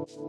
John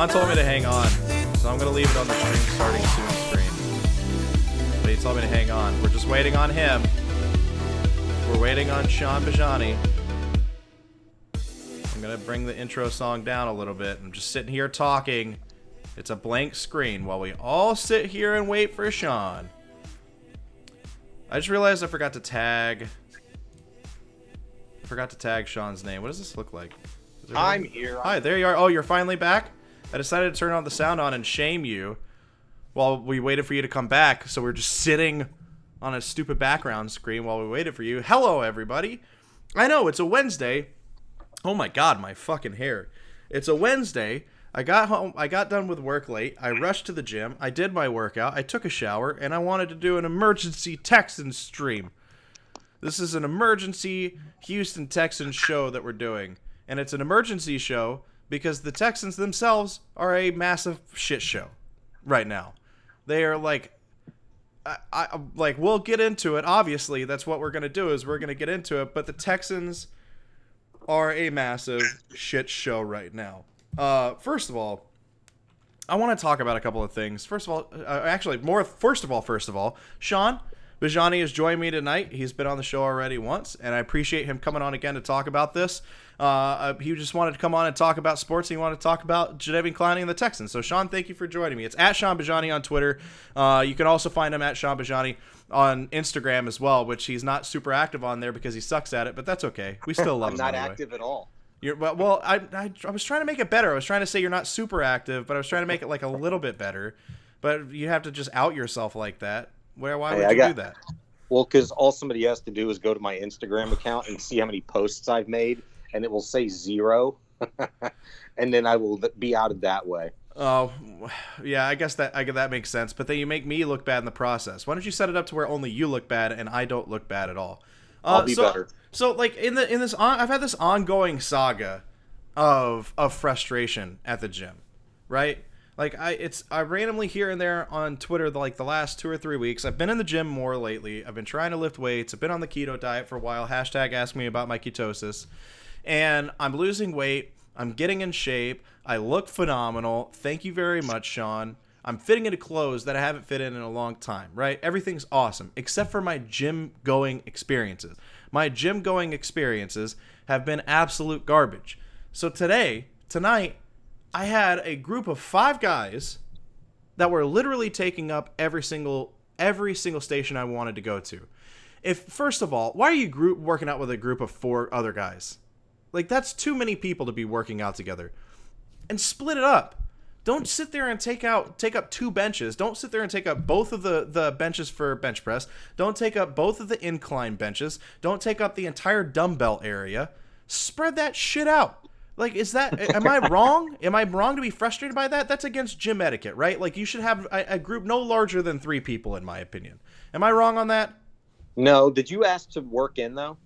told me to hang on, so I'm going to leave it on the stream starting soon screen. But he told me to hang on. We're just waiting on him. We're waiting on Sean Bajani. I'm going to bring the intro song down a little bit. I'm just sitting here talking. It's a blank screen while we all sit here and wait for Sean. I just realized I forgot to tag Sean's name. What does this look like? I'm here. Hi, there you are. Oh, you're finally back? I decided to turn on the sound on and shame you while we waited for you to come back. So we're just sitting on a stupid background screen while we waited for you. Hello, everybody. I know, it's a Wednesday. Oh my God, my fucking hair. It's a Wednesday. I got home. I got done with work late. I rushed to the gym. I did my workout. I took a shower, and I wanted to do an emergency Texans stream. This is an emergency Houston Texans show that we're doing. And it's an emergency show because the Texans themselves are a massive shit show right now. They are like, we'll get into it. Obviously, that's what we're going to do is we're going to get into it. But the Texans are a massive shit show right now. First of all, I want to talk about a couple of things. First of all, Sean Bajani has joined me tonight. He's been on the show already once, and I appreciate him coming on again to talk about this. He just wanted to come on and talk about sports. He wanted to talk about Jadeveon Clowney and the Texans. So, Sean, thank you for joining me. It's at Sean Bajani on Twitter. You can also find him at Sean Bajani on Instagram as well, which he's not super active on there because he sucks at it, but that's okay. We still love him. I'm not active at all. I was trying to make it better. I was trying to say you're not super active, but I was trying to make it like a little bit better. But you have to just out yourself like that. Why would you do that? Well, because all somebody has to do is go to my Instagram account and see how many posts I've made, and it will say 0, and then I will be outed that way. Oh, yeah, I guess that makes sense. But then you make me look bad in the process. Why don't you set it up to where only you look bad and I don't look bad at all? I'll be better. So, like I've had this ongoing saga of frustration at the gym, right? Like I randomly here and there on Twitter, the last 2 or 3 weeks, I've been in the gym more lately. I've been trying to lift weights. I've been on the keto diet for a while. Hashtag ask me about my ketosis. And I'm losing weight. I'm getting in shape. I look phenomenal. Thank you very much, Sean. I'm fitting into clothes that I haven't fit in a long time, right? Everything's awesome, except for my gym-going experiences. My gym-going experiences have been absolute garbage. So tonight, I had a group of 5 guys that were literally taking up every single station I wanted to go to. First of all, why are you working out with a group of 4 other guys? Like, that's too many people to be working out together. And split it up. Don't sit there and take up 2 benches. Don't sit there and take up both of the benches for bench press. Don't take up both of the incline benches. Don't take up the entire dumbbell area. Spread that shit out. Like, am I wrong? Am I wrong to be frustrated by that? That's against gym etiquette, right? Like, you should have a group no larger than 3 people, in my opinion. Am I wrong on that? No. Did you ask to work in, though?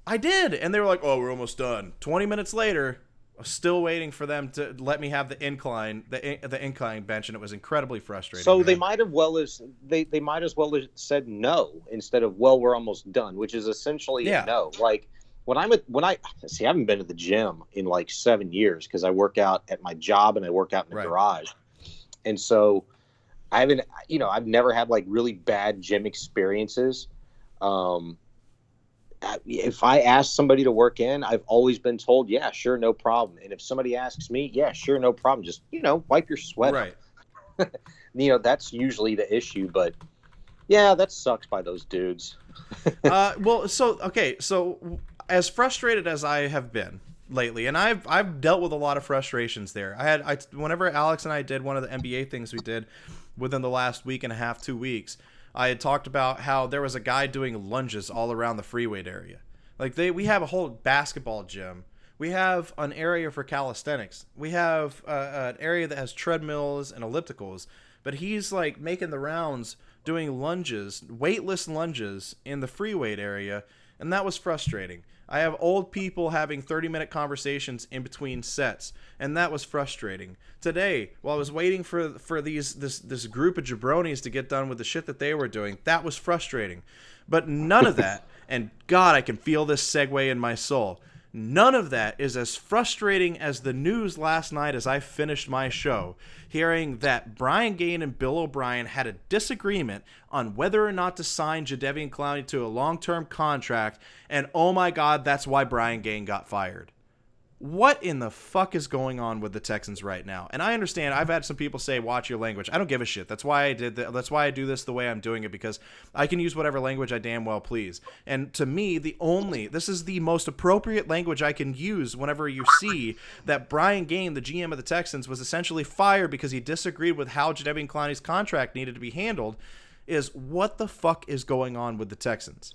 I did. And they were like, oh, we're almost done. 20 minutes later, I was still waiting for them to let me have the incline bench, and it was incredibly frustrating. So they might as well have said no instead of, well, we're almost done, which is essentially a no. Like, I haven't been to the gym in like 7 years because I work out at my job and I work out in the garage. And so I've never had like really bad gym experiences. If I ask somebody to work in, I've always been told, yeah, sure, no problem. And if somebody asks me, yeah, sure, no problem. Just, wipe your sweat. Right. That's usually the issue, but yeah, that sucks by those dudes. So as frustrated as I have been lately, and I've dealt with a lot of frustrations there. Whenever Alex and I did one of the NBA things we did within the last week and a half, 2 weeks, I had talked about how there was a guy doing lunges all around the free weight area. Like we have a whole basketball gym We have an area for calisthenics. We have an area that has treadmills and ellipticals. But he's like making the rounds doing lunges, weightless lunges in the free weight area, and that was frustrating. I have old people having 30-minute conversations in between sets, and that was frustrating. Today, while I was waiting for this group of jabronis to get done with the shit that they were doing, that was frustrating. But none of that, and God, I can feel this segue in my soul, none of that is as frustrating as the news last night as I finished my show, hearing that Brian Gaine and Bill O'Brien had a disagreement on whether or not to sign Jadeveon Clowney to a long-term contract, and oh my God, that's why Brian Gaine got fired. What in the fuck is going on with the Texans right now? And I understand, I've had some people say, watch your language. I don't give a shit. That's why I did that. That's why I do this the way I'm doing it, because I can use whatever language I damn well please. And to me, this is the most appropriate language I can use whenever you see that Brian Gaine, the GM of the Texans, was essentially fired because he disagreed with how Jadeveon Clowney's contract needed to be handled, is what the fuck is going on with the Texans?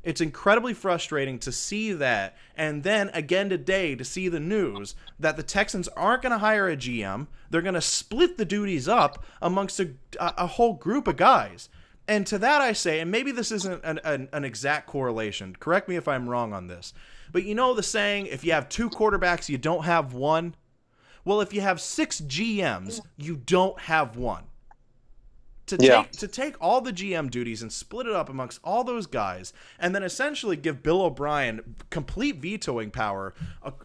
It's incredibly frustrating to see that, and then again today to see the news that the Texans aren't going to hire a GM. They're going to split the duties up amongst a whole group of guys. And to that I say, and maybe this isn't an exact correlation, correct me if I'm wrong on this, but you know the saying, if you have 2 quarterbacks, you don't have one? Well, if you have 6 GMs, you don't have one. To take all the GM duties and split it up amongst all those guys, and then essentially give Bill O'Brien complete vetoing power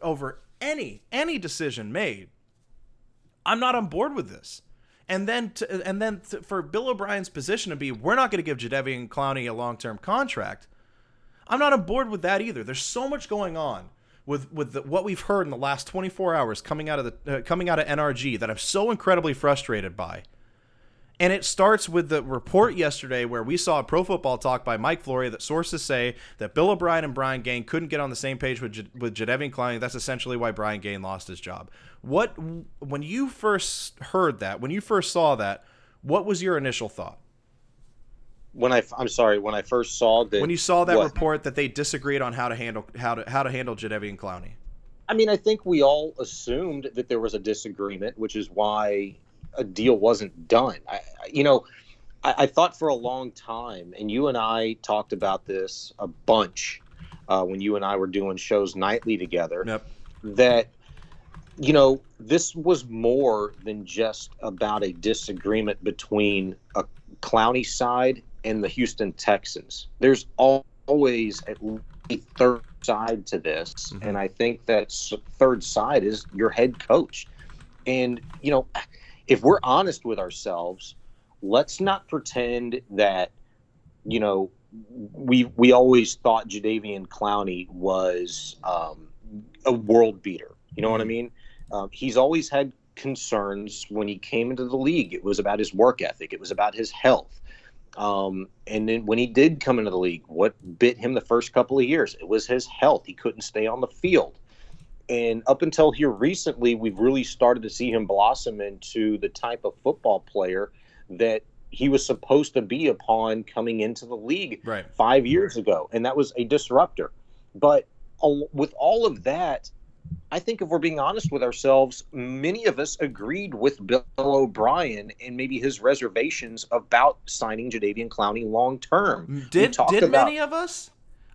over any decision made, I'm not on board with this. And then for Bill O'Brien's position to be, we're not going to give Jadeveon Clowney a long-term contract, I'm not on board with that either. There's so much going on with what we've heard in the last 24 hours coming out of NRG that I'm so incredibly frustrated by. And it starts with the report yesterday where we saw a Pro Football Talk by Mike Flory that sources say that Bill O'Brien and Brian Gaine couldn't get on the same page with Jadeveon Clowney. That's essentially why Brian Gaine lost his job. When you first heard that, when you first saw that, what was your initial thought? When I first saw that, when you saw that report that they disagreed on how to handle Jadeveon Clowney. I mean, I think we all assumed that there was a disagreement, which is why a deal wasn't done. I thought for a long time, and you and I talked about this a bunch when you and I were doing shows nightly together, yep, that, this was more than just about a disagreement between a Clowney side and the Houston Texans. There's always at least a third side to this, mm-hmm. And I think that third side is your head coach. And, if we're honest with ourselves, let's not pretend that, we always thought Jadeveon Clowney was a world beater. You know what I mean? He's always had concerns when he came into the league. It was about his work ethic. It was about his health. And then when he did come into the league, what bit him the first couple of years? It was his health. He couldn't stay on the field. And up until here recently, we've really started to see him blossom into the type of football player that he was supposed to be upon coming into the league 5 years ago. And that was a disruptor. But with all of that, I think if we're being honest with ourselves, many of us agreed with Bill O'Brien and maybe his reservations about signing Jadeveon Clowney long term. Did many of us?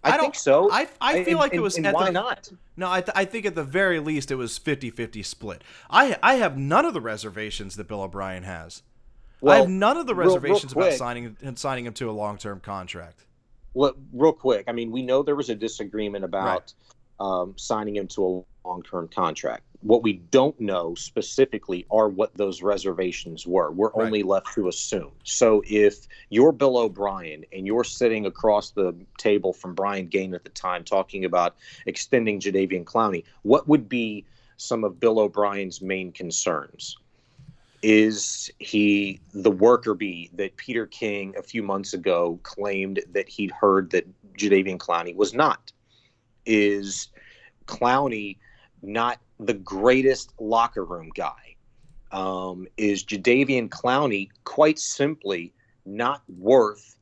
I think so. I feel like it was. And why not? No, I think at the very least it was 50-50 split. I have none of the reservations that Bill O'Brien has. Well, I have none of the reservations about signing him to a long-term contract. Well, real quick, I mean, we know there was a disagreement about signing him to a long-term contract. What we don't know specifically are what those reservations were. We're only left to assume. So if you're Bill O'Brien and you're sitting across the table from Brian Gaine at the time talking about extending Jadeveon Clowney, what would be some of Bill O'Brien's main concerns? Is he the worker bee that Peter King a few months ago claimed that he'd heard that Jadeveon Clowney was not? Is Clowney not the greatest locker room guy? Is Jadeveon Clowney quite simply not worth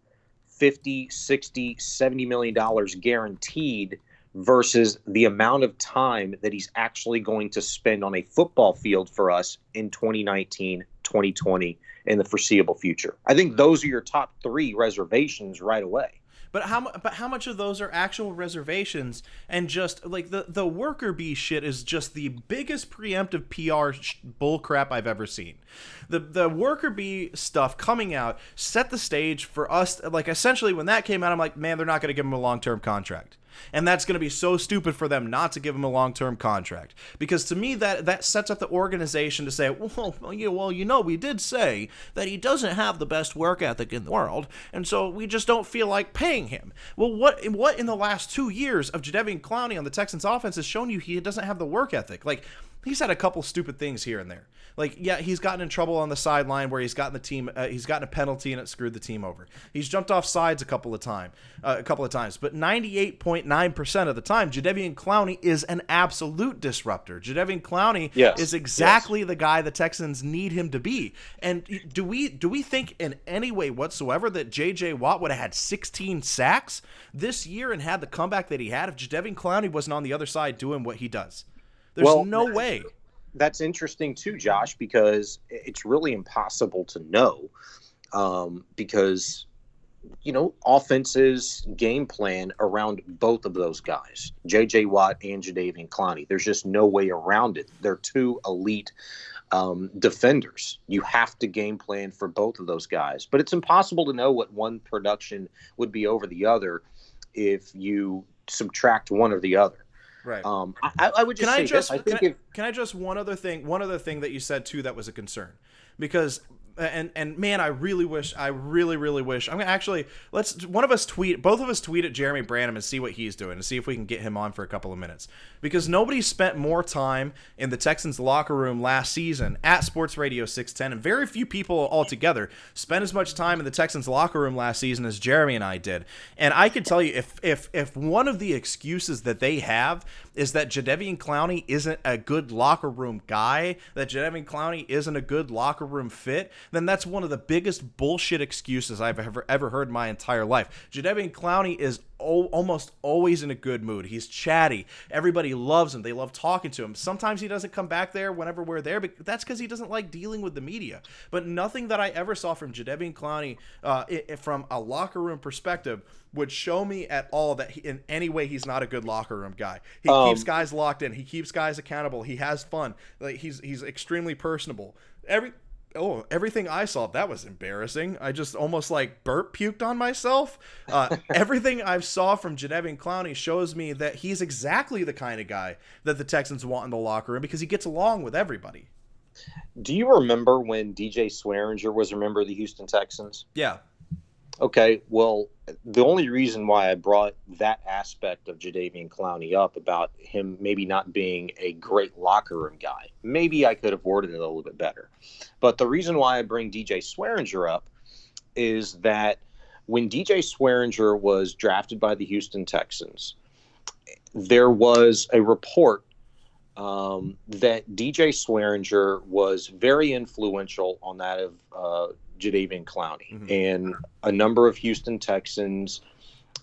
$50, $60, $70 million guaranteed versus the amount of time that he's actually going to spend on a football field for us in 2019, 2020, in the foreseeable future. I think those are your top three reservations right away. But how much of those are actual reservations, and just like the worker bee shit is just the biggest preemptive PR bull crap I've ever seen. The worker bee stuff coming out set the stage for us. Like, essentially when that came out, I'm like, man, they're not going to give him a long-term contract. And that's going to be so stupid for them not to give him a long-term contract. Because to me, that sets up the organization to say, we did say that he doesn't have the best work ethic in the world, and so we just don't feel like paying him. Well, what in the last 2 years of Jadeveon Clowney on the Texans offense has shown you he doesn't have the work ethic? Like, he's had a couple stupid things here and there. Like, yeah, he's gotten in trouble on the sideline where he's gotten a penalty and it screwed the team over. He's jumped off sides a couple of times, but 98.9% of the time, Jadeveon Clowney is an absolute disruptor. Jadeveon Clowney is exactly the guy the Texans need him to be. And do we think in any way whatsoever that J.J. Watt would have had 16 sacks this year and had the comeback that he had if Jadeveon Clowney wasn't on the other side doing what he does? There's no way. That's interesting too, Josh, because it's really impossible to know, because, offenses game plan around both of those guys, J.J. Watt and Jadeveon Clowney. There's just no way around it. They're two elite defenders. You have to game plan for both of those guys. But it's impossible to know what one production would be over the other if you subtract one or the other. Right. I would just can I just one other thing that you said too that was a concern, because and man, I really wish I'm gonna actually both of us tweet at Jeremy Branham and see what he's doing and see if we can get him on for a couple of minutes, because nobody spent more time in the Texans locker room last season at Sports Radio 610, and very few people altogether spent as much time in the Texans locker room last season as Jeremy and I did. And I could tell you, if one of the excuses that they have is that Jadeveon Clowney isn't a good locker room guy, that Jadeveon Clowney isn't a good locker room fit, then that's one of the biggest bullshit excuses I've ever heard in my entire life. Jadeveon Clowney is almost always in a good mood. He's chatty. Everybody loves him. They love talking to him. Sometimes he doesn't come back there whenever we're there, but that's because he doesn't like dealing with the media. But nothing that I ever saw from Jadeveon Clowney from a locker room perspective would show me at all that in any way he's not a good locker room guy. He keeps guys locked in. He keeps guys accountable. He has fun. Like, he's extremely personable. Everything I saw, that was embarrassing. I just almost like burp puked on myself. Everything I saw from Jadeveon Clowney shows me that he's exactly the kind of guy that the Texans want in the locker room, because he gets along with everybody. Do you remember when DJ Swearinger was a member of the Houston Texans? Yeah. Okay, well, the only reason why I brought that aspect of Jadeveon Clowney up about him maybe not being a great locker room guy, maybe I could have worded it a little bit better. But the reason why I bring DJ Swearinger up is that when DJ Swearinger was drafted by the Houston Texans, there was a report that DJ Swearinger was very influential on that of Jadeveon Clowney. Mm-hmm. And a number of Houston Texans,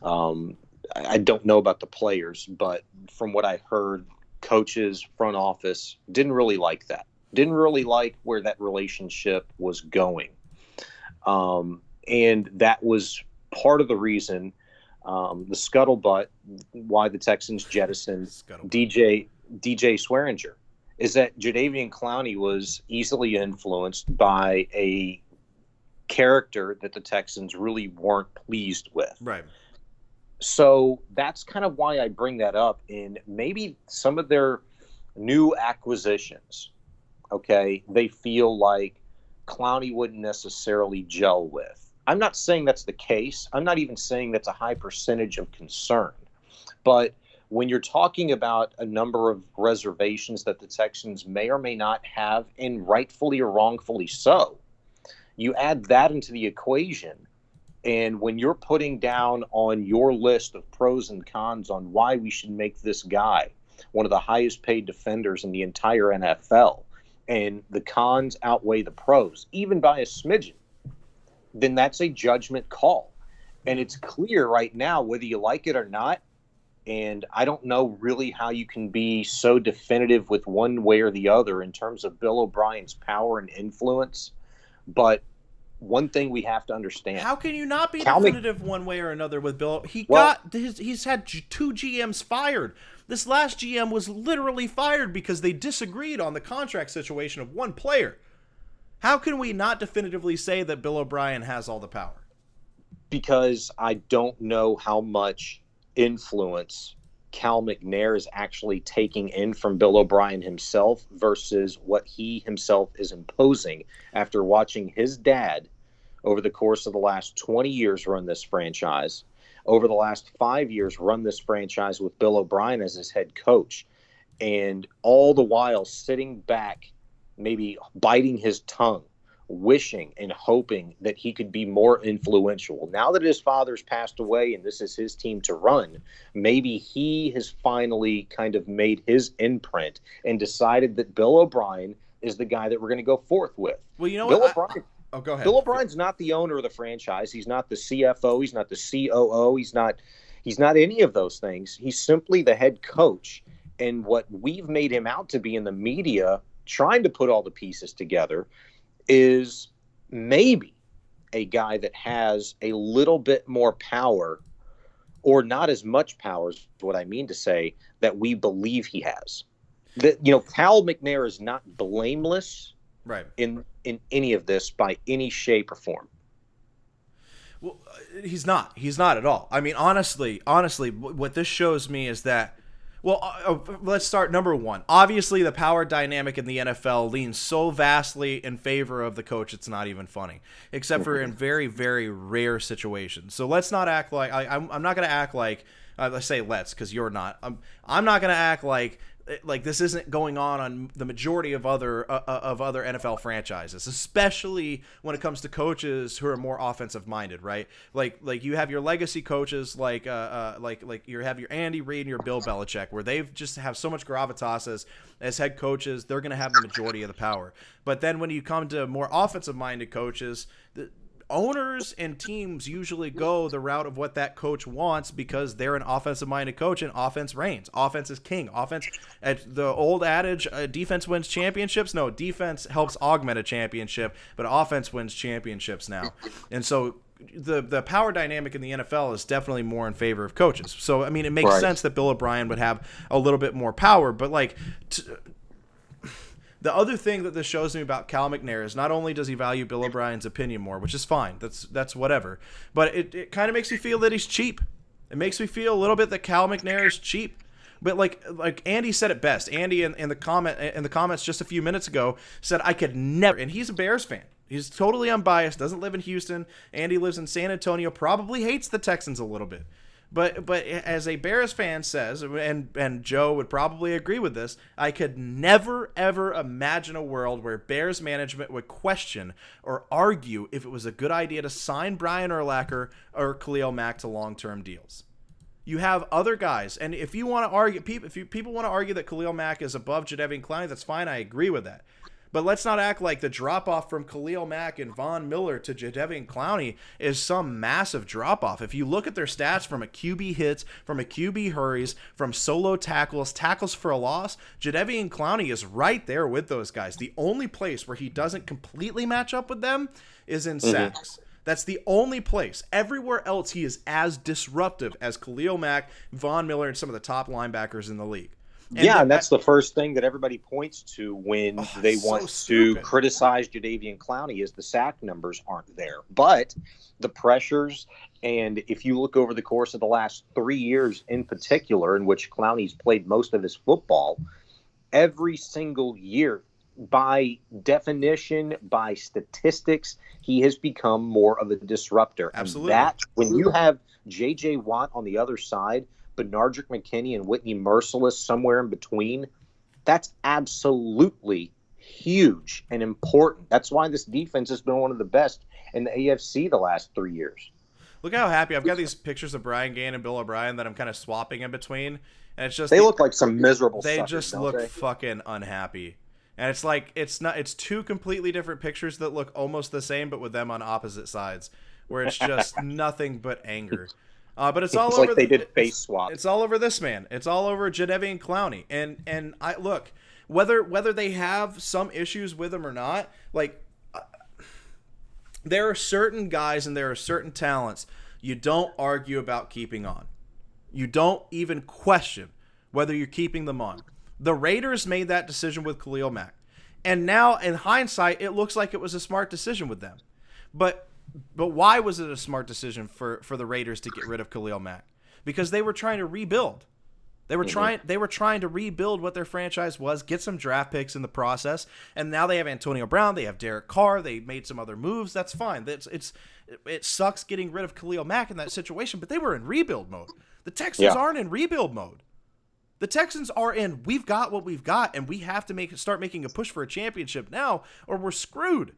I don't know about the players, but from what I heard, coaches, front office didn't really like that. Didn't really like where that relationship was going. And that was part of the reason, the scuttlebutt, why the Texans jettisoned DJ Swearinger, is that Jadeveon Clowney was easily influenced by a character that the Texans really weren't pleased with. Right. So that's kind of why I bring that up. In maybe some of their new acquisitions, okay, they feel like Clowney wouldn't necessarily gel with. I'm not saying that's the case. I'm not even saying that's a high percentage of concern. But when you're talking about a number of reservations that the Texans may or may not have, and rightfully or wrongfully so, you add that into the equation, and when you're putting down on your list of pros and cons on why we should make this guy one of the highest paid defenders in the entire NFL, and the cons outweigh the pros, even by a smidgen, then that's a judgment call. And it's clear right now, whether you like it or not, And I don't know really how you can be so definitive with one way or the other in terms of Bill O'Brien's power and influence. But one thing we have to understand. How can you not be definitive one way or another with Bill? He's had 2 GMs fired. This last GM was literally fired because they disagreed on the contract situation of one player. How can we not definitively say that Bill O'Brien has all the power? Because I don't know how much influence Cal McNair is actually taking in from Bill O'Brien himself versus what he himself is imposing after watching his dad over the course of the last 20 years run this franchise, over the last 5 years run this franchise with Bill O'Brien as his head coach, and all the while sitting back, maybe biting his tongue, wishing and hoping that he could be more influential. Now that his father's passed away and this is his team to run, maybe he has finally kind of made his imprint and decided that Bill O'Brien is the guy that we're going to go forth with. Well, you know Bill what? O'Brien. Oh, go ahead. Bill O'Brien's not the owner of the franchise. He's not the CFO. He's not the COO. He's not any of those things. He's simply the head coach. And what we've made him out to be in the media, trying to put all the pieces together, is maybe a guy that has a little bit more power, or not as much power is what I mean to say, that we believe he has. That, Cal McNair is not blameless, right, in any of this by any shape or form. Well, he's not at all. I mean, honestly, what this shows me is that, let's start number one. Obviously, the power dynamic in the NFL leans so vastly in favor of the coach, it's not even funny, except for in very, very rare situations. So let's not act like I'm not going to act like let's say because you're not. I'm not going to act like this isn't going on the majority of other NFL franchises, especially when it comes to coaches who are more offensive minded, right? Like you have your legacy coaches like you have your Andy Reid and your Bill Belichick, where they've just have so much gravitas as head coaches, they're going to have the majority of the power. But then when you come to more offensive minded coaches, owners and teams usually go the route of what that coach wants because they're an offensive-minded coach and offense reigns. Offense is king. Offense, the old adage, defense wins championships. No, defense helps augment a championship, but offense wins championships now. And so the power dynamic in the NFL is definitely more in favor of coaches. So, I mean, it makes sense that Bill O'Brien would have a little bit more power, but the other thing that this shows me about Cal McNair is not only does he value Bill O'Brien's opinion more, which is fine, that's whatever, but it kind of makes me feel that he's cheap. It makes me feel a little bit that Cal McNair is cheap. But like Andy said it best. Andy in the comments just a few minutes ago said I could never, and he's a Bears fan. He's totally unbiased, doesn't live in Houston. Andy lives in San Antonio, probably hates the Texans a little bit. But as a Bears fan says, and Joe would probably agree with this, I could never, ever imagine a world where Bears management would question or argue if it was a good idea to sign Brian Urlacher or Khalil Mack to long-term deals. You have other guys, and if you want to argue, if people want to argue that Khalil Mack is above Jadeveon Clowney, that's fine. I agree with that. But let's not act like the drop-off from Khalil Mack and Von Miller to Jadeveon Clowney is some massive drop-off. If you look at their stats from a QB hits, from a QB hurries, from solo tackles, tackles for a loss, Jadeveon Clowney is right there with those guys. The only place where he doesn't completely match up with them is in sacks. That's the only place. Everywhere else, he is as disruptive as Khalil Mack, Von Miller, and some of the top linebackers in the league. And that's the first thing that everybody points to when they want to criticize Jadeveon Clowney is the sack numbers aren't there. But the pressures, and if you look over the course of the last 3 years in particular, in which Clowney's played most of his football, every single year, by definition, by statistics, he has become more of a disruptor. Absolutely. And that, when you have J.J. Watt on the other side, Benardrick McKinney and Whitney Merciless somewhere in between, that's absolutely huge and important. That's why this defense has been one of the best in the AFC the last 3 years. Look how happy. I've got these pictures of Brian Gaine and Bill O'Brien that I'm kind of swapping in between. And it's just they look like some miserable They suckers, just don't look they? fucking unhappy. And it's like it's two completely different pictures that look almost the same, but with them on opposite sides, where it's just nothing but anger. But it's all It's over. like they did face swaps. It's all over this man. It's all over Jadeveon Clowney. And I look, whether they have some issues with him or not, like there are certain guys and there are certain talents you don't argue about keeping on. You don't even question whether you're keeping them on. The Raiders made that decision with Khalil Mack. And now, in hindsight, it looks like it was a smart decision with them. But why was it a smart decision for the Raiders to get rid of Khalil Mack? Because they were trying to rebuild. They were trying to rebuild what their franchise was, get some draft picks in the process, and now they have Antonio Brown, they have Derek Carr, they made some other moves. That's fine. It sucks getting rid of Khalil Mack in that situation, but they were in rebuild mode. The Texans aren't in rebuild mode. The Texans are in, we've got what we've got, and we have to start making a push for a championship now, or we're screwed.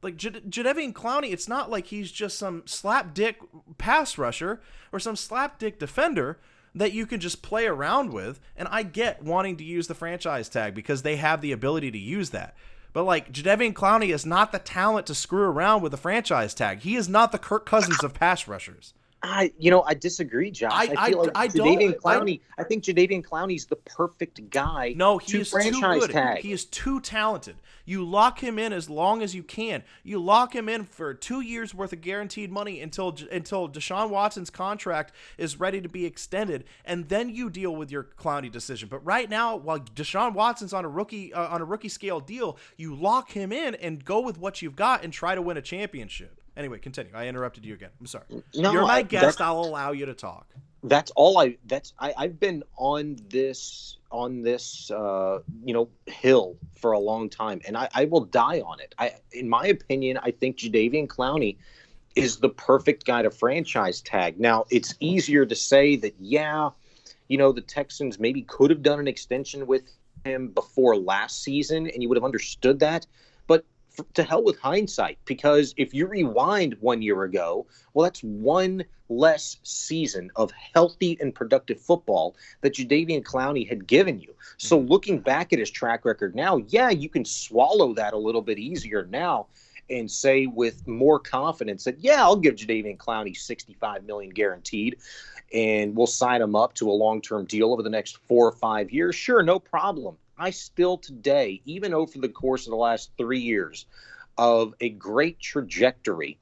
Like Jadeveon Clowney, it's not like he's just some slapdick pass rusher or some slapdick defender that you can just play around with. And I get wanting to use the franchise tag because they have the ability to use that. But like Jadeveon Clowney is not the talent to screw around with the franchise tag. He is not the Kirk Cousins of pass rushers. I disagree, Josh. I feel like Jadeveon Clowney. I think Jadeveon Clowney's the perfect guy. No, he to is franchise too good. tag. He is too talented. You lock him in as long as you can. You lock him in for 2 years worth of guaranteed money until Deshaun Watson's contract is ready to be extended, and then you deal with your Clowney decision. But right now, while Deshaun Watson's on a rookie scale deal, you lock him in and go with what you've got and try to win a championship. Anyway, continue. I interrupted you again. I'm sorry. No, you're my guest. I'll allow you to talk. That's all I've been on this hill for a long time, and I will die on it. In my opinion, I think Jadeveon Clowney is the perfect guy to franchise tag. Now, it's easier to say that, the Texans maybe could have done an extension with him before last season, and you would have understood that. But to hell with hindsight, because if you rewind 1 year ago, well, that's one less season of healthy and productive football that Jadeveon Clowney had given you. So looking back at his track record now, you can swallow that a little bit easier now and say with more confidence that, I'll give Jadeveon Clowney $65 million guaranteed, and we'll sign him up to a long-term deal over the next 4 or 5 years. Sure, no problem. I still today, even over the course of the last 3 years of a great trajectory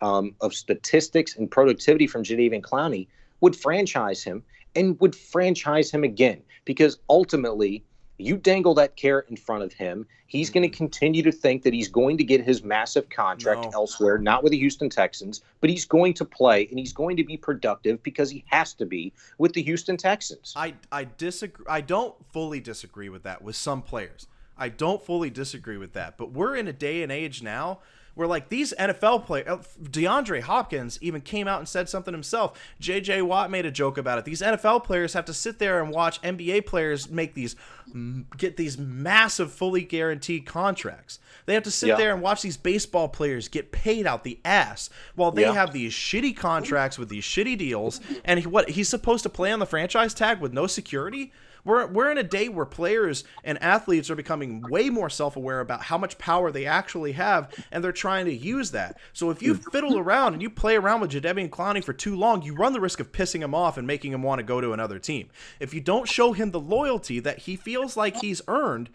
of statistics and productivity from Jadeveon Clowney, would franchise him and would franchise him again, because ultimately you dangle that carrot in front of him. He's going to continue to think that he's going to get his massive contract elsewhere, not with the Houston Texans, but he's going to play and he's going to be productive because he has to be with the Houston Texans. I disagree. I don't fully disagree with that with some players. I don't fully disagree with that. But we're in a day and age now where, like, these NFL players, DeAndre Hopkins even came out and said something himself. J.J. Watt made a joke about it. These NFL players have to sit there and watch NBA players get these massive, fully guaranteed contracts. They have to sit there and watch these baseball players get paid out the ass while they have these shitty contracts with these shitty deals. And he's supposed to play on the franchise tag with no security? We're in a day where players and athletes are becoming way more self-aware about how much power they actually have, and they're trying to use that. So if you fiddle around and you play around with Jadeveon Clowney for too long, you run the risk of pissing him off and making him want to go to another team. If you don't show him the loyalty that he feels like he's earned,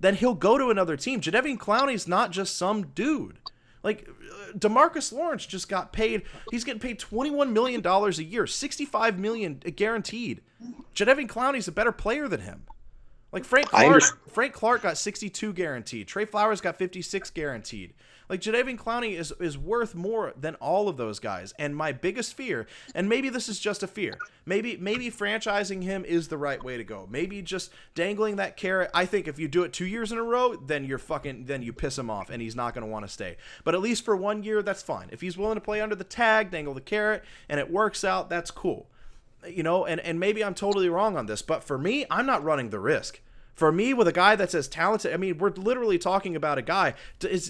then he'll go to another team. Jadeveon Clowney's not just some dude. Like, DeMarcus Lawrence just got paid. He's getting paid $21 million a year, $65 million guaranteed. Jadeveon Clowney's a better player than him. Like, Frank Clark got 62 guaranteed. Trey Flowers got 56 guaranteed. Like, Jadeveon Clowney is worth more than all of those guys. And my biggest fear, and maybe this is just a fear, maybe franchising him is the right way to go. Maybe just dangling that carrot. I think if you do it 2 years in a row, then you piss him off and he's not going to want to stay. But at least for 1 year, that's fine. If he's willing to play under the tag, dangle the carrot, and it works out, that's cool. And maybe I'm totally wrong on this, but for me, I'm not running the risk. For me, with a guy that's as talented, I mean, we're literally talking about a guy.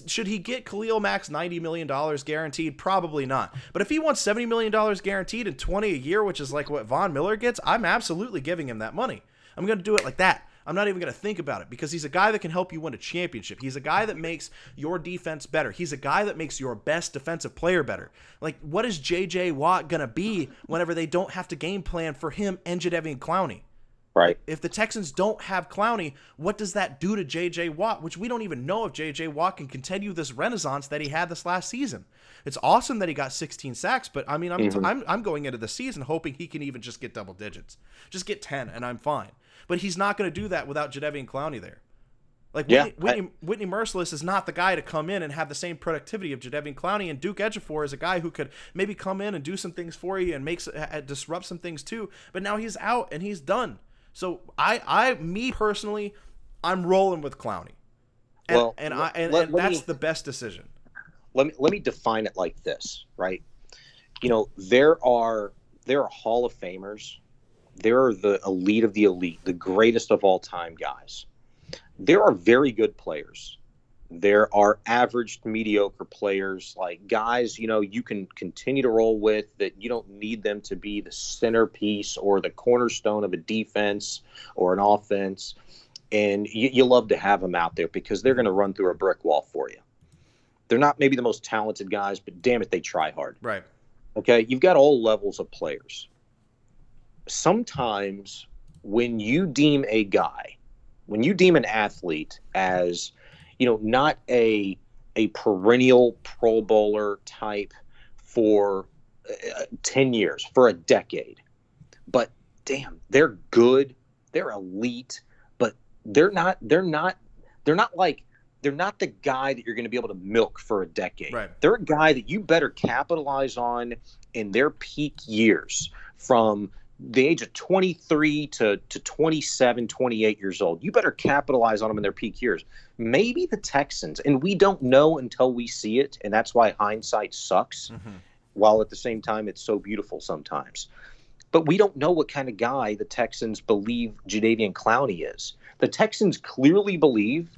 Should he get Khalil Mack's $90 million guaranteed? Probably not. But if he wants $70 million guaranteed and $20 a year, which is like what Von Miller gets, I'm absolutely giving him that money. I'm going to do it like that. I'm not even going to think about it because he's a guy that can help you win a championship. He's a guy that makes your defense better. He's a guy that makes your best defensive player better. Like, what is J.J. Watt going to be whenever they don't have to game plan for him and Jadeveon Clowney? Right. If the Texans don't have Clowney, what does that do to J.J. Watt? Which we don't even know if J.J. Watt can continue this renaissance that he had this last season. It's awesome that he got 16 sacks, but I mean, I'm going into the season hoping he can even just get double digits, just get 10, and I'm fine. But he's not going to do that without Jadeveon Clowney there. Like Whitney Merciless is not the guy to come in and have the same productivity of Jadeveon Clowney, and Duke Ejiofor is a guy who could maybe come in and do some things for you and disrupt some things too. But now he's out and he's done. So me personally, I'm rolling with Clowney, and that's the best decision. Let me define it like this, right? You know, there are Hall of Famers, there are the elite of the elite, the greatest of all time guys. There are very good players. There are average to mediocre players, like guys, you know, you can continue to roll with, that you don't need them to be the centerpiece or the cornerstone of a defense or an offense. And you love to have them out there because they're going to run through a brick wall for you. They're not maybe the most talented guys, but damn it, they try hard. Right. Okay, you've got all levels of players. Sometimes when you deem a guy, when you deem an athlete as, you know, not a perennial Pro Bowler type for 10 years, for a decade, but damn, they're good, they're elite, but they're not the guy that you're going to be able to milk for a decade. Right. They're a guy that you better capitalize on in their peak years, from the age of 23 to 27, 28 years old. You better capitalize on them in their peak years. Maybe the Texans, and we don't know until we see it, and that's why hindsight sucks, while at the same time it's so beautiful sometimes. But we don't know what kind of guy the Texans believe Jadeveon Clowney is. The Texans clearly believe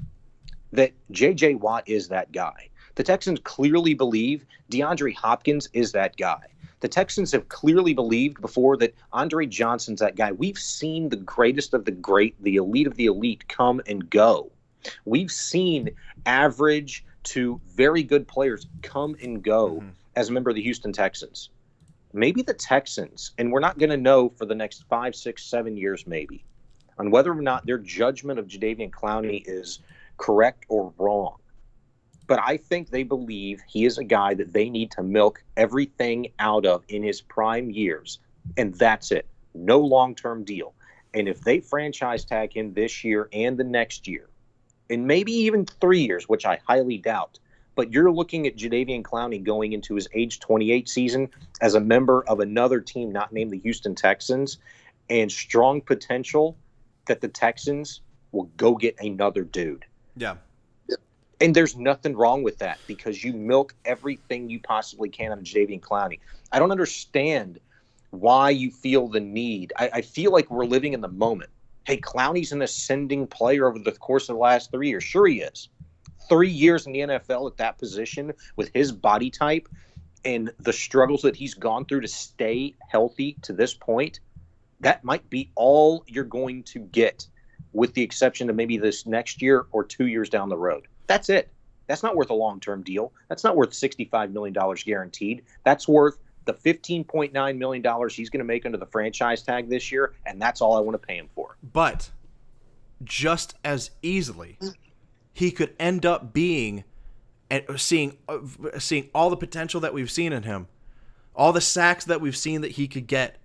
that J.J. Watt is that guy. The Texans clearly believe DeAndre Hopkins is that guy. The Texans have clearly believed before that Andre Johnson's that guy. We've seen the greatest of the great, the elite of the elite, come and go. We've seen average to very good players come and go as a member of the Houston Texans. Maybe the Texans, and we're not going to know for the next 5, 6, 7 years maybe, on whether or not their judgment of Jadeveon Clowney is correct or wrong. But I think they believe he is a guy that they need to milk everything out of in his prime years, and that's it. No long-term deal. And if they franchise tag him this year and the next year, and maybe even 3 years, which I highly doubt, but you're looking at Jadeveon Clowney going into his age 28 season as a member of another team not named the Houston Texans, and strong potential that the Texans will go get another dude. Yeah. And there's nothing wrong with that, because you milk everything you possibly can out of Jadeveon Clowney. I don't understand why you feel the need. I feel like we're living in the moment. Hey, Clowney's an ascending player over the course of the last 3 years. Sure he is. 3 years in the NFL at that position with his body type and the struggles that he's gone through to stay healthy to this point, that might be all you're going to get, with the exception of maybe this next year or 2 years down the road. That's it. That's not worth a long-term deal. That's not worth $65 million guaranteed. That's worth the $15.9 million he's going to make under the franchise tag this year, and that's all I want to pay him for. But just as easily, he could end up being and seeing all the potential that we've seen in him, all the sacks that we've seen that he could get.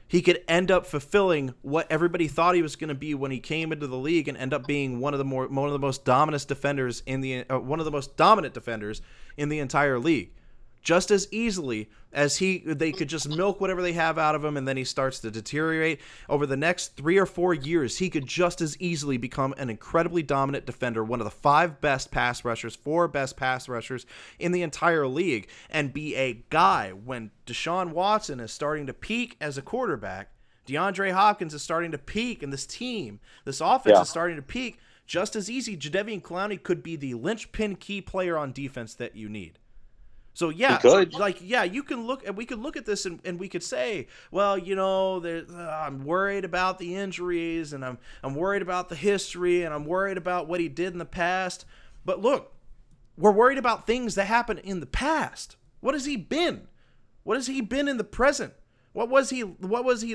He could end up fulfilling what everybody thought he was going to be when he came into the league, and end up being one of the most dominant defenders in the entire league. Just as easily as they could just milk whatever they have out of him, and then he starts to deteriorate over the next 3 or 4 years. He could just as easily become an incredibly dominant defender, one of the 5 best pass rushers, 4 best pass rushers in the entire league, and be a guy when Deshaun Watson is starting to peak as a quarterback. DeAndre Hopkins is starting to peak, and this offense is starting to peak. Just as easy, Jadeveon Clowney could be the linchpin key player on defense that you need. So yeah, he could. you can look, and we could look at this, and we could say, well, I'm worried about the injuries, and I'm worried about the history, and I'm worried about what he did in the past. But look, we're worried about things that happened in the past. What has he been? What has he been in the present? What was he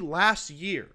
last year?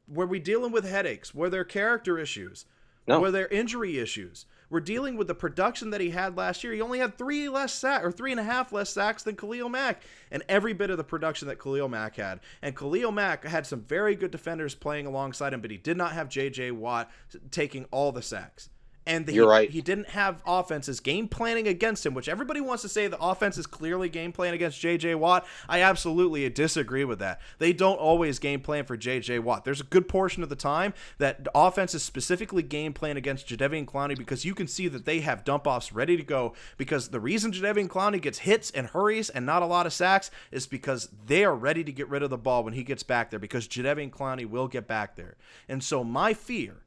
Were we dealing with headaches? Were there character issues? No. Were there injury issues? We're dealing with the production that he had last year. He only had 3.5 less sacks than Khalil Mack, and every bit of the production that Khalil Mack had. And Khalil Mack had some very good defenders playing alongside him, but he did not have J.J. Watt taking all the sacks. And You're right. He didn't have offenses game planning against him, which everybody wants to say the offense is clearly game plan against J.J. Watt. I absolutely disagree with that. They don't always game plan for J.J. Watt. There's a good portion of the time that the offense is specifically game plan against Jadeveon Clowney, because you can see that they have dump-offs ready to go, because the reason Jadeveon Clowney gets hits and hurries and not a lot of sacks is because they are ready to get rid of the ball when he gets back there, because Jadeveon Clowney will get back there. And so my fear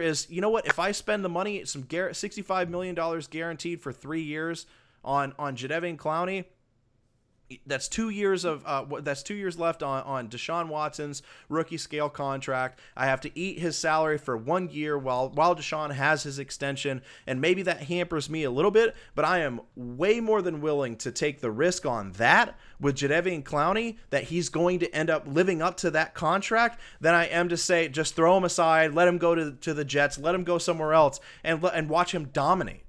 is, you know what? If I spend the money, some $65 million guaranteed for 3 years on Jadeveon Clowney, that's 2 years left on Deshaun Watson's rookie scale contract. I have to eat his salary for 1 year while Deshaun has his extension, and maybe that hampers me a little bit, but I am way more than willing to take the risk on that with Jadeveon Clowney, that he's going to end up living up to that contract, than I am to say just throw him aside, let him go to the Jets, let him go somewhere else, and watch him dominate.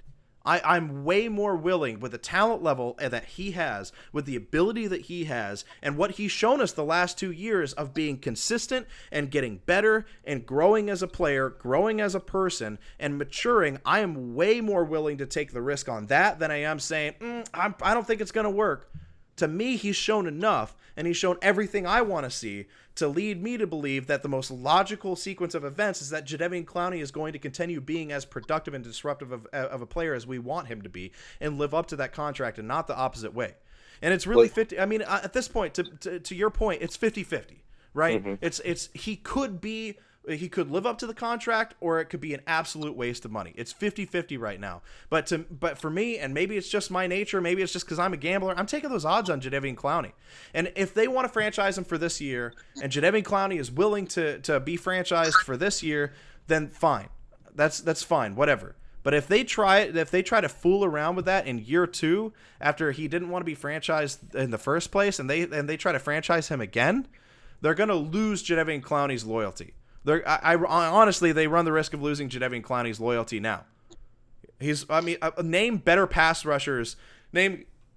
I'm way more willing, with the talent level that he has, with the ability that he has, and what he's shown us the last 2 years of being consistent and getting better and growing as a player, growing as a person, and maturing. I am way more willing to take the risk on that than I am saying, I don't think it's going to work. To me, he's shown enough, and he's shown everything I want to see to lead me to believe that the most logical sequence of events is that Jadeveon Clowney is going to continue being as productive and disruptive of a player as we want him to be, and live up to that contract, and not the opposite way. And it's really 50. I mean, at this point, to your point, it's 50-50, right? Mm-hmm. He could live up to the contract, or it could be an absolute waste of money. It's 50-50 right now. But for me, and maybe it's just my nature, maybe it's just because I'm a gambler, I'm taking those odds on Jadeveon Clowney. And if they want to franchise him for this year, and Jadeveon Clowney is willing to be franchised for this year, then fine. That's fine, whatever. But if they try to fool around with that in year 2, after he didn't want to be franchised in the first place, and they try to franchise him again, they're going to lose Jadeveon Clowney's loyalty. Honestly, they run the risk of losing Jadeveon Clowney's loyalty now. Name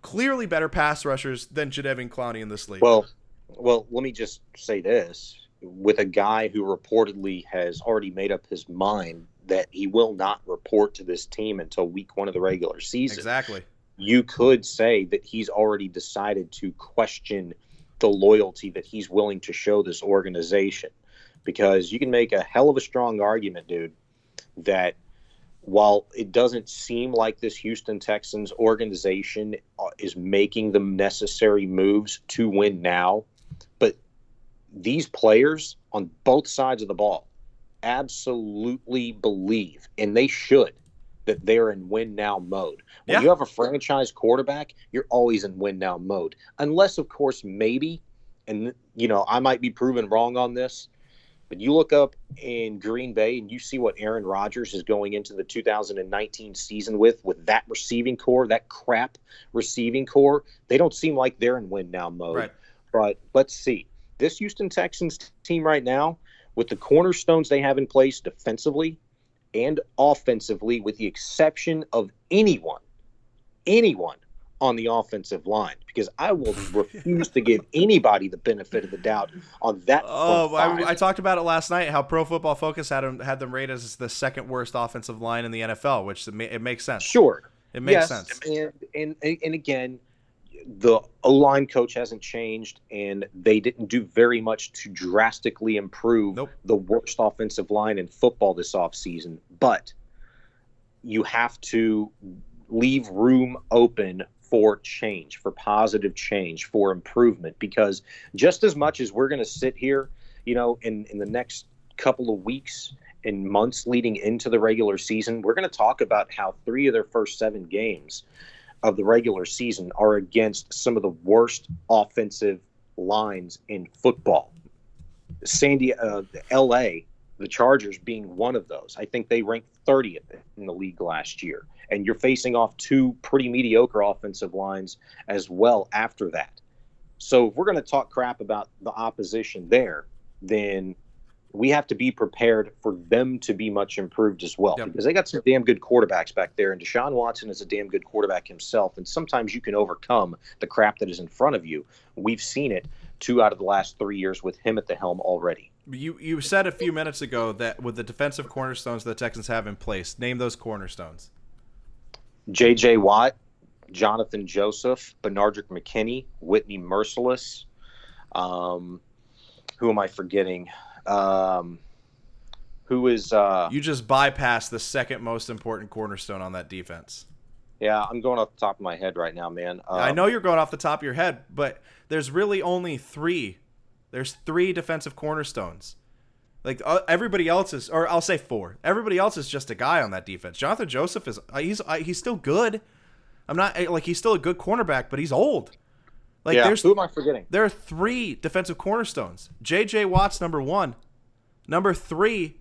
clearly better pass rushers than Jadeveon Clowney in this league. Well, let me just say this. With a guy who reportedly has already made up his mind that he will not report to this team until week 1 of the regular season. Exactly. You could say that he's already decided to question the loyalty that he's willing to show this organization. Because you can make a hell of a strong argument, dude, that while it doesn't seem like this Houston Texans organization is making the necessary moves to win now, but these players on both sides of the ball absolutely believe, and they should, that they're in win now mode. When you have a franchise quarterback, you're always in win now mode. Unless, of course, maybe, and I might be proven wrong on this, but you look up in Green Bay and you see what Aaron Rodgers is going into the 2019 season with that receiving core, that crap receiving core. They don't seem like they're in win-now mode. Right. But let's see. This Houston Texans team right now, with the cornerstones they have in place defensively and offensively, with the exception of anyone on the offensive line, because I will refuse to give anybody the benefit of the doubt on that. I talked about it last night, how Pro Football Focus had them rated as the second worst offensive line in the NFL, which it makes sense. Sure. It makes sense. And again, the O-line coach hasn't changed, and they didn't do very much to drastically improve the worst offensive line in football this offseason. But you have to leave room open for change, for positive change, for improvement, because just as much as we're going to sit here, in the next couple of weeks and months leading into the regular season, we're going to talk about how 3 of their first 7 games of the regular season are against some of the worst offensive lines in football. LA, the Chargers being one of those. I think they ranked 30th in the league last year. And you're facing off two pretty mediocre offensive lines as well after that. So if we're going to talk crap about the opposition there, then we have to be prepared for them to be much improved as well, because they got some damn good quarterbacks back there, and Deshaun Watson is a damn good quarterback himself, and sometimes you can overcome the crap that is in front of you. We've seen it 2 out of the last 3 years with him at the helm already. You said a few minutes ago that with the defensive cornerstones the Texans have in place, name those cornerstones. J.J. Watt, Jonathan Joseph, Benardrick McKinney, Whitney Merciless. Who am I forgetting? Who is you just bypassed the second most important cornerstone on that defense. Yeah, I'm going off the top of my head right now, man. I know you're going off the top of your head, but there's really only 3. There's 3 defensive cornerstones. Like everybody else is, or I'll say 4. Everybody else is just a guy on that defense. Jonathan Joseph is he's still good. I'm not like he's still a good cornerback, but he's old. Like who am I forgetting? There are 3 defensive cornerstones. J.J. Watt's number 1. Number 3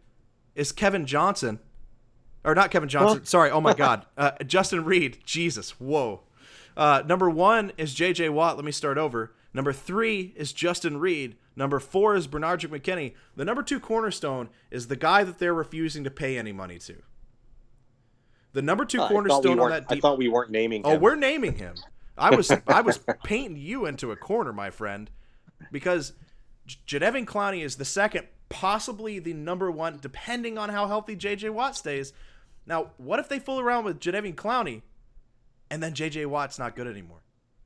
is Kevin Johnson. Or not Kevin Johnson. Sorry. Oh, my God. Justin Reed. Jesus. Whoa. Number 1 is J.J. Watt. Let me start over. Number 3 is Justin Reed. Number 4 is Benardrick McKinney. The number 2 cornerstone is the guy that they're refusing to pay any money to. The number 2 cornerstone on that I thought we weren't naming him. Oh, we're naming him. I was painting you into a corner, my friend, because Jadeveon Clowney is the second, possibly the number 1, depending on how healthy J.J. Watt stays. Now, what if they fool around with Jadeveon Clowney, and then J.J. Watt's not good anymore?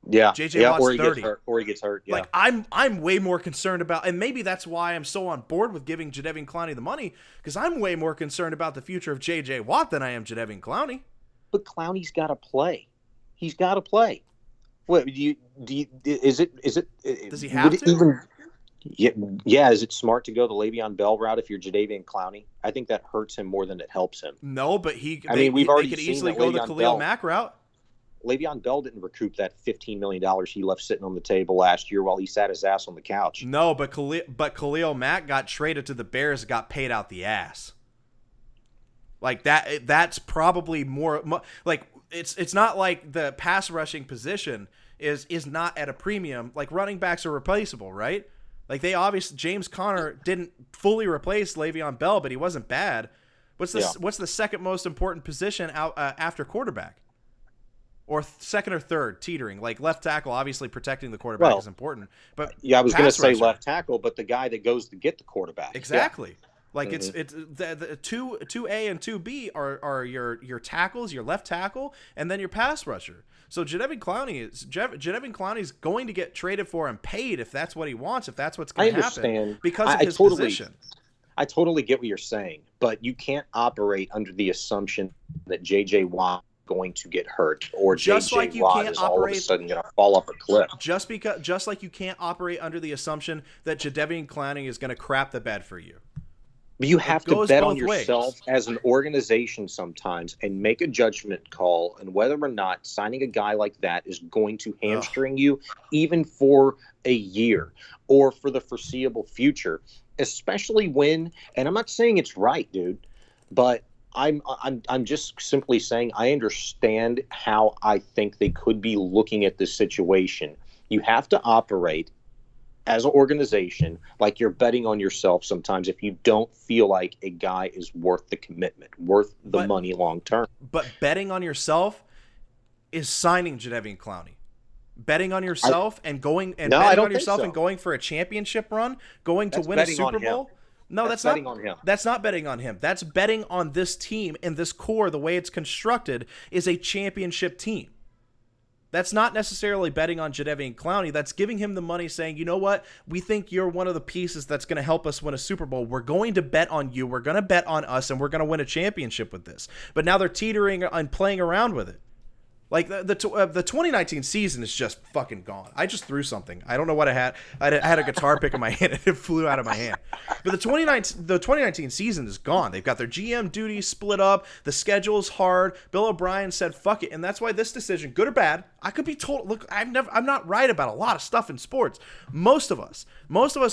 Yeah, J.J. Watt's 30. Or he gets hurt. Yeah. Like I'm way more concerned about, and maybe that's why I'm so on board with giving Jadeveon Clowney the money, because I'm way more concerned about the future of J.J. Watt than I am Jadeveon Clowney. But Clowney's got to play. He's got to play. What is it? Does he have to? Yeah. Is it smart to go the Le'Veon Bell route if you're Jadeveon Clowney? I think that hurts him more than it helps him. No, but we've they already could seen easily go the Khalil Mack route. Le'Veon Bell didn't recoup that $15 million he left sitting on the table last year while he sat his ass on the couch. No, but Khalil Mack got traded to the Bears, got paid out the ass. Like that. That's probably more like. It's not like the pass rushing position is not at a premium. Like running backs are replaceable, right? Like James Conner didn't fully replace Le'Veon Bell, but he wasn't bad. What's the second most important position out after quarterback? Or second or third, teetering. Like left tackle, obviously protecting the quarterback is important. But I was going to say left tackle, but the guy that goes to get the quarterback. Exactly. Yeah. Like it's the 2A and 2B are your tackles, your left tackle, and then your pass rusher. So Jadeveon Clowney is going to get traded for and paid if that's what he wants, if that's what's going to happen because of his position. I totally get what you're saying, but you can't operate under the assumption that J.J. Watt is going to get hurt or J.J. Watt is all of a sudden going to fall off a cliff. Just like you can't operate under the assumption that Jadeveon Clowney is going to crap the bed for you. But you have to bet on yourself as an organization sometimes and make a judgment call on whether or not signing a guy like that is going to hamstring you even for a year or for the foreseeable future, especially when, and I'm not saying it's right, dude, but I'm just simply saying I understand how I think they could be looking at this situation. You have to operate as an organization like you're betting on yourself sometimes if you don't feel like a guy is worth the commitment, worth the money long term. But betting on yourself is signing Jadeveon Clowney. Betting on yourself and going for a championship run, going to win a Super Bowl. No, that's not betting on him. That's not betting on him. That's betting on this team and this core. The way it's constructed is a championship team. That's not necessarily betting on Jadeveon Clowney. That's giving him the money saying, you know what? We think you're one of the pieces that's going to help us win a Super Bowl. We're going to bet on you. We're going to bet on us, and we're going to win a championship with this. But now they're teetering and playing around with it. Like the 2019 season is just fucking gone. I just threw something. I don't know what I had. I had a guitar pick in my hand and it flew out of my hand. But the 2019 season is gone. They've got their GM duties split up. The schedule is hard. Bill O'Brien said fuck it, and that's why this decision, good or bad, I could be told. Look, I'm not right about a lot of stuff in sports. Most of us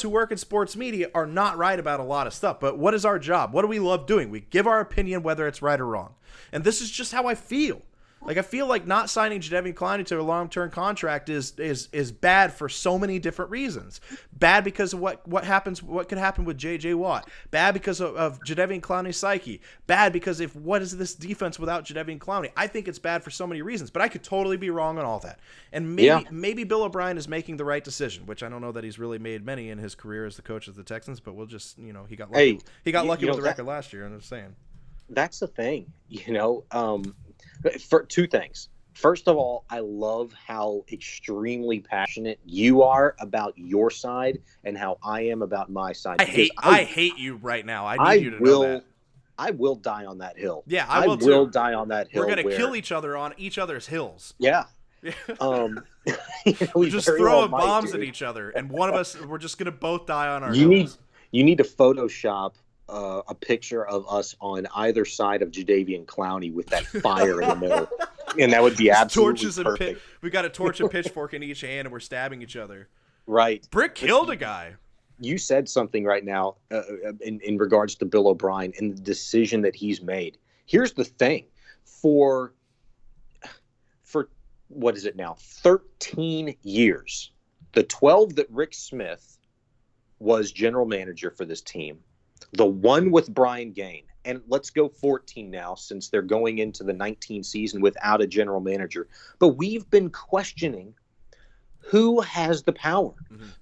who work in sports media are not right about a lot of stuff. But what is our job? What do we love doing? We give our opinion whether it's right or wrong. And this is just how I feel. Like, I feel like not signing Jadeveon Clowney to a long-term contract is bad for so many different reasons. Bad because of what could happen with J.J. Watt. Bad because of Jadeveon Clowney's psyche. Bad because what is this defense without Jadeveon Clowney? I think it's bad for so many reasons, but I could totally be wrong on all that. And maybe Bill O'Brien is making the right decision, which I don't know that he's really made many in his career as the coach of the Texans, but we'll just, he got lucky. He got lucky with the record last year, I'm just saying. That's the thing, for two things. First of all, I love how extremely passionate you are about your side and how I am about my side. I hate you right now. I need you to know that. I will die on that hill. Yeah, I will too. Die on that hill. We're going to kill each other on each other's hills. Yeah. We're just throwing bombs at each other, and one of us, we're just going to both die on our hills. You need to Photoshop a picture of us on either side of Jadeveon Clowney with that fire in the middle, and that would be absolutely perfect. We got a torch and pitchfork in each hand, and we're stabbing each other. Right. Brick killed a guy. You said something right now in regards to Bill O'Brien and the decision that he's made. Here's the thing: for what is it now? 13 years, the 12 that Rick Smith was general manager for this team. The one with Brian Gaine, and let's go 14 now since they're going into the 19 season without a general manager. But we've been questioning who has the power,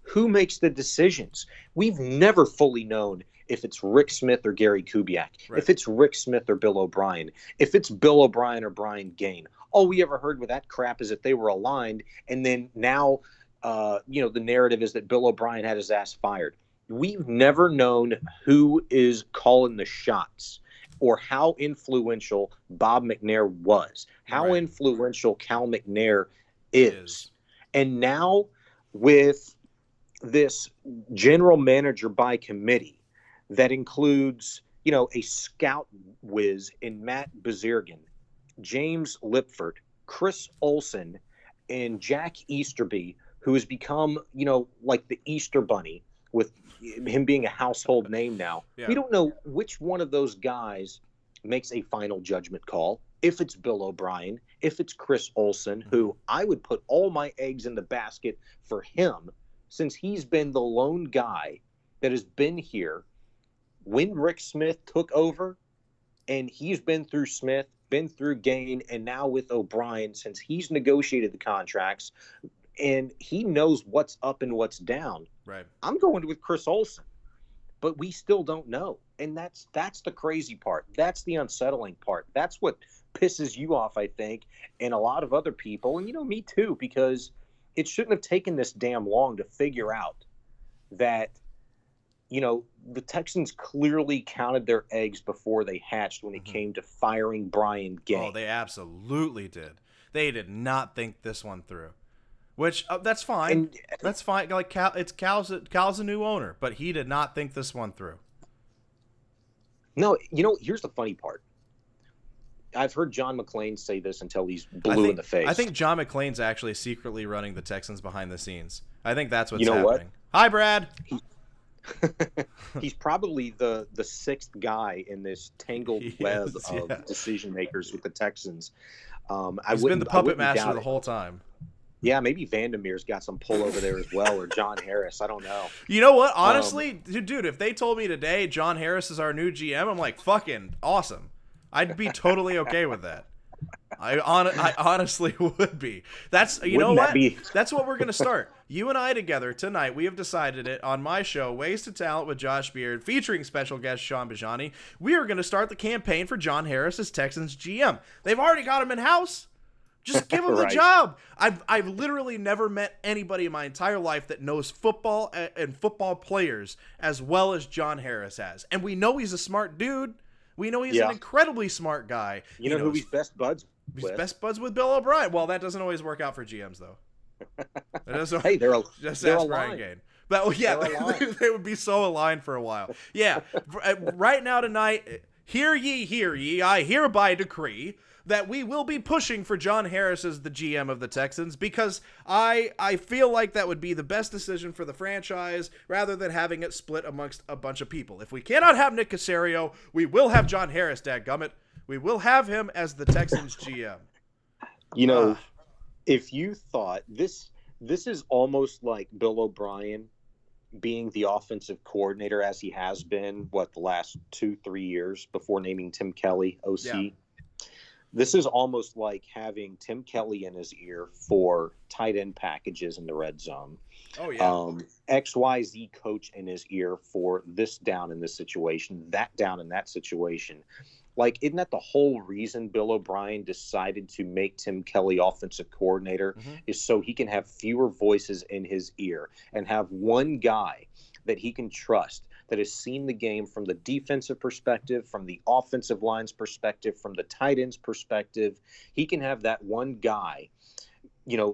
who makes the decisions. We've never fully known if it's Rick Smith or Gary Kubiak, if it's Rick Smith or Bill O'Brien, if it's Bill O'Brien or Brian Gaine. All we ever heard with that crap is that they were aligned, and then now, the narrative is that Bill O'Brien had his ass fired. We've never known who is calling the shots or how influential Bob McNair was, how influential Cal McNair is. And now with this general manager by committee that includes, a scout whiz in Matt Bezirgan, James Lipford, Chris Olsen, and Jack Easterby, who has become, like the Easter Bunny, with him being a household name now. Yeah. We don't know which one of those guys makes a final judgment call. If it's Bill O'Brien, if it's Chris Olsen, who I would put all my eggs in the basket for him, since he's been the lone guy that has been here when Rick Smith took over, and he's been through Smith, been through Gaine, and now with O'Brien, since he's negotiated the contracts, and he knows what's up and what's down. Right. I'm going with Chris Olsen, but we still don't know. And that's the crazy part. That's the unsettling part. That's what pisses you off, I think, and a lot of other people, and me too, because it shouldn't have taken this damn long to figure out that, the Texans clearly counted their eggs before they hatched when it came to firing Brian Gaine. Oh, they absolutely did. They did not think this one through. Which that's fine. That's fine. Like Cal's a new owner, but he did not think this one through. No, here's the funny part. I've heard John McClain say this until he's blue in the face. I think John McClain's actually secretly running the Texans behind the scenes. I think that's what's happening. What? Hi, Brad. He's probably the sixth guy in this tangled web of decision makers with the Texans. He's been the puppet master the whole time. Yeah, maybe Vandermeer's got some pull over there as well, or John Harris. I don't know. You know what? Honestly, dude, if they told me today John Harris is our new GM, I'm like, fucking awesome. I'd be totally okay with that. I honestly would be. That's That's what we're gonna start. You and I together tonight. We have decided it on my show, Wasted Talent with Josh Beard, featuring special guest Sean Bajani. We are gonna start the campaign for John Harris as Texans GM. They've already got him in house. Just give him the job. I've literally never met anybody in my entire life that knows football and football players as well as John Harris has. And we know he's a smart dude. We know he's an incredibly smart guy. You know who he's best buds with? He's best buds with Bill O'Brien. Well, that doesn't always work out for GMs, though. Hey, they're just ask Brian Gaine. But yeah, they would be so aligned for a while. Yeah, right now tonight, hear ye, I hereby decree that we will be pushing for John Harris as the GM of the Texans, because I feel like that would be the best decision for the franchise rather than having it split amongst a bunch of people. If we cannot have Nick Caserio, we will have John Harris, dadgummit. We will have him as the Texans GM. You know, if you thought this is almost like Bill O'Brien being the offensive coordinator as he has been, the last 2-3 years before naming Tim Kelly OC. Yeah. This is almost like having Tim Kelly in his ear for tight end packages in the red zone. Oh, yeah. XYZ coach in his ear for this down in this situation, that down in that situation. Isn't that the whole reason Bill O'Brien decided to make Tim Kelly offensive coordinator, is so he can have fewer voices in his ear and have one guy that he can trust, that has seen the game from the defensive perspective, from the offensive line's perspective, from the tight end's perspective. He can have that one guy,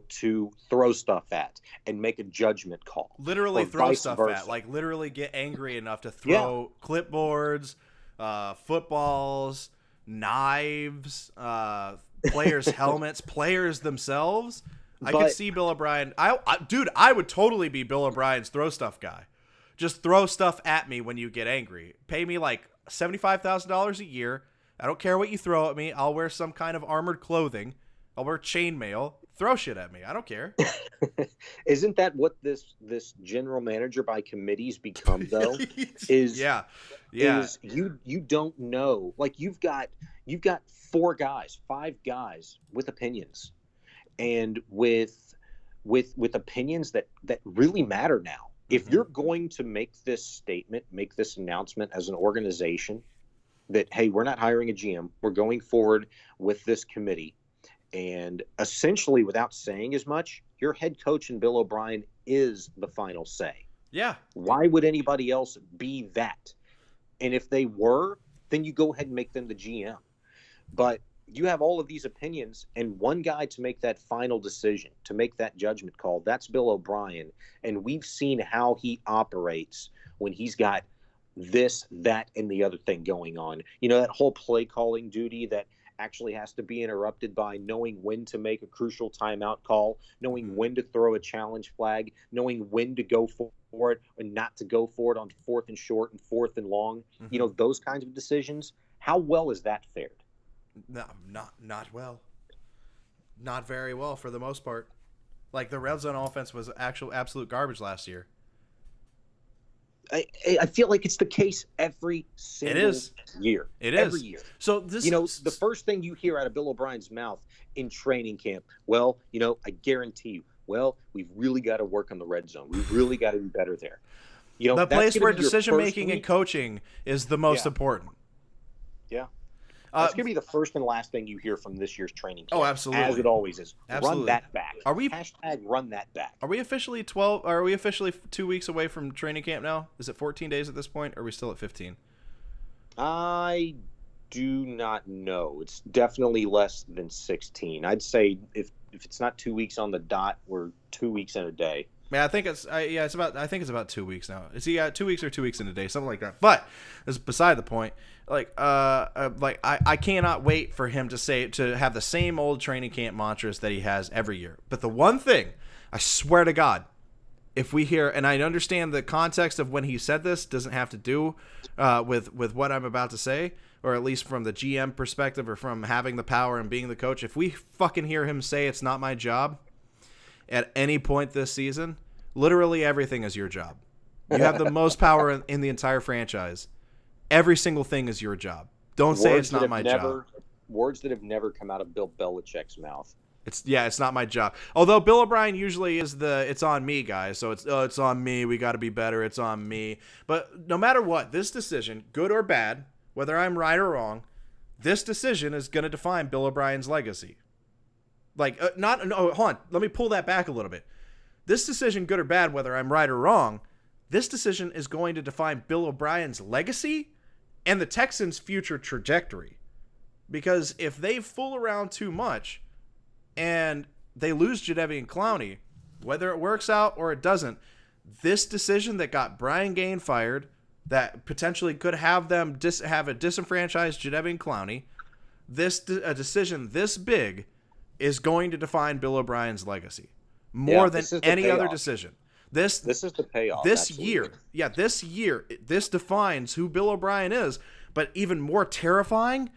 to throw stuff at and make a judgment call. Literally throw stuff at, literally get angry enough to throw clipboards, footballs, knives, players' helmets, players themselves. I could see Bill O'Brien. I would totally be Bill O'Brien's throw stuff guy. Just throw stuff at me when you get angry. Pay me $75,000 a year. I don't care what you throw at me. I'll wear some kind of armored clothing. I'll wear chainmail. Throw shit at me. I don't care. Isn't that what this general manager by committees become, though? Is you don't know. You've got 5 guys with opinions, and with opinions that really matter now. If you're going to make this statement, make this announcement as an organization that, hey, we're not hiring a GM, we're going forward with this committee, and essentially without saying as much, your head coach and Bill O'Brien is the final say. Yeah. Why would anybody else be that? And if they were, then you go ahead and make them the GM. But you have all of these opinions and one guy to make that final decision, to make that judgment call. That's Bill O'Brien. And we've seen how he operates when he's got this, that, and the other thing going on. That whole play calling duty that actually has to be interrupted by knowing when to make a crucial timeout call, knowing when to throw a challenge flag, knowing when to go for it and not to go for it on 4th and short and 4th and long. Those kinds of decisions. How well is that fared? No, not well. Not very well for the most part. The red zone offense was absolute garbage last year. I feel like it's the case every single year. Every year. So this, the first thing you hear out of Bill O'Brien's mouth in training camp, I guarantee you, we've really got to work on the red zone. We've really got to be better there. The place where decision making and coaching is the most important. Yeah. That's going to be the first and last thing you hear from this year's training camp. Oh, absolutely. As it always is. Absolutely. Run that back. # run that back. Are we officially 2 weeks away from training camp now? Is it 14 days at this point, or are we still at 15? I do not know. It's definitely less than 16. I'd say if it's not 2 weeks on the dot, we're 2 weeks in a day. Man, I think it's about 2 weeks now. It's 2 weeks or 2 weeks in a day, something like that. But it's beside the point. I cannot wait for him to have the same old training camp mantras that he has every year. But the one thing, I swear to God, if we hear, and I understand the context of when he said this doesn't have to do with what I'm about to say, or at least from the GM perspective or from having the power and being the coach. If we fucking hear him say it's not my job at any point this season, literally everything is your job. You have the most power in the entire franchise. Every single thing is your job. Don't say it's not my job. Words that have never come out of Bill Belichick's mouth. It's not my job. Although Bill O'Brien usually is it's on me, guys. So it's on me. We got to be better. It's on me. But no matter what, this decision, good or bad, whether I'm right or wrong, this decision is going to define Bill O'Brien's legacy. Hold on. Let me pull that back a little bit. This decision, good or bad, whether I'm right or wrong, this decision is going to define Bill O'Brien's legacy and the Texans' future trajectory. Because if they fool around too much and they lose Jadeveon Clowney, whether it works out or it doesn't, this decision that got Brian Gaine fired, that potentially could have them have a disenfranchised Jadeveon Clowney, a decision this big is going to define Bill O'Brien's legacy more than any other decision. This is the payoff. This year, this defines who Bill O'Brien is. But even more terrifying,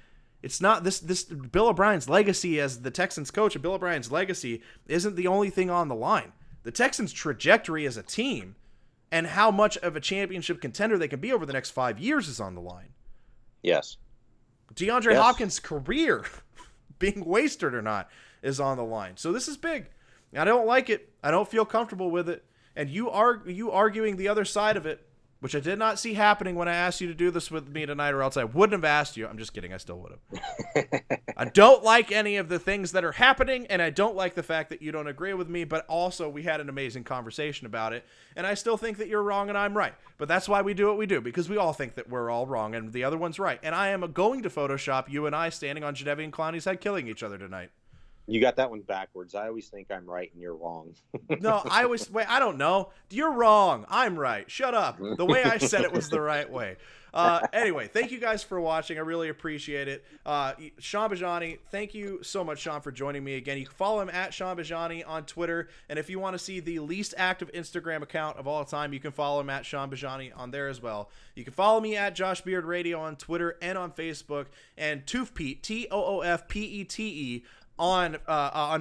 it's not this Bill O'Brien's legacy as the Texans coach, and Bill O'Brien's legacy isn't the only thing on the line. The Texans' trajectory as a team and how much of a championship contender they can be over the next 5 years is on the line. Yes. DeAndre Hopkins' career, being wasted or not, is on the line. So this is big. I don't like it. I don't feel comfortable with it. And you arguing the other side of it, which I did not see happening when I asked you to do this with me tonight, or else I wouldn't have asked you. I'm just kidding. I still would have. I don't like any of the things that are happening, and I don't like the fact that you don't agree with me, but also we had an amazing conversation about it, and I still think that you're wrong and I'm right. But that's why we do what we do, because we all think that we're all wrong and the other one's right. And I am going to Photoshop you and I standing on Jadeveon Clowney's head killing each other tonight. You got that one backwards. I always think I'm right and you're wrong. No, I don't know. You're wrong. I'm right. Shut up. The way I said it was the right way. Anyway, thank you guys for watching. I really appreciate it. Sean Bajani, thank you so much, Sean, for joining me again. You can follow him at Sean Bajani on Twitter. And if you want to see the least active Instagram account of all time, you can follow him at Sean Bajani on there as well. You can follow me at Josh Beard Radio on Twitter and on Facebook. And Toofpete, TOOFPETE, on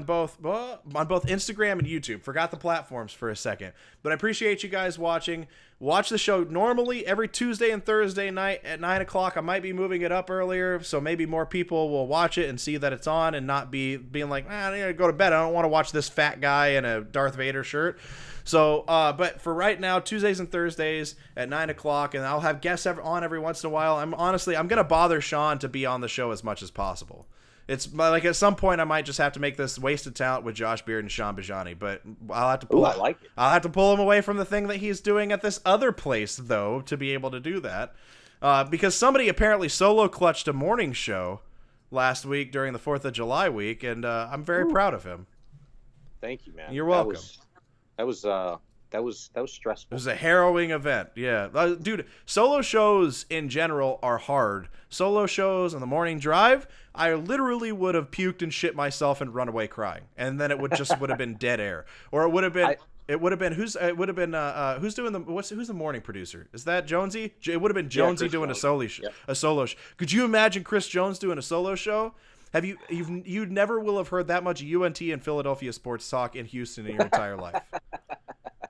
both Instagram and YouTube. Forgot the platforms for a second, but I appreciate you guys watching. Watch the show normally every Tuesday and Thursday night at 9 o'clock. I might be moving it up earlier, so maybe more people will watch it and see that it's on and not being like, I need to go to bed. I don't want to watch this fat guy in a Darth Vader shirt. So, but for right now, Tuesdays and Thursdays at 9 o'clock, and I'll have guests on every once in a while. I'm going to bother Sean to be on the show as much as possible. It's like at some point I might just have to make this wasted talent with Josh Beard and Sean Bajani, but I'll have to pull. I'll have to pull him away from the thing that he's doing at this other place, though, to be able to do that. Because somebody apparently solo clutched a morning show last week during the 4th of July week, and I'm very proud of him. Thank you, man. You're welcome. That was stressful. It was a harrowing event. Yeah. Dude, solo shows in general are hard. Solo shows on the morning drive, I literally would have puked and shit myself and run away crying. And then it would have been dead air. Or it would have been who's doing who's the morning producer? Is that Jonesy? It would have been Jonesy doing a solo show. Could you imagine Chris Jones doing a solo show? You never will have heard that much UNT and Philadelphia sports talk in Houston in your entire life.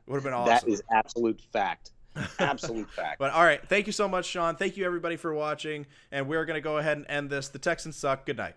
Would have been awesome. That is absolute fact. Absolute fact. But all right, thank you so much, Sean. Thank you everybody for watching, and we're going to go ahead and end this. The Texans suck. Good night.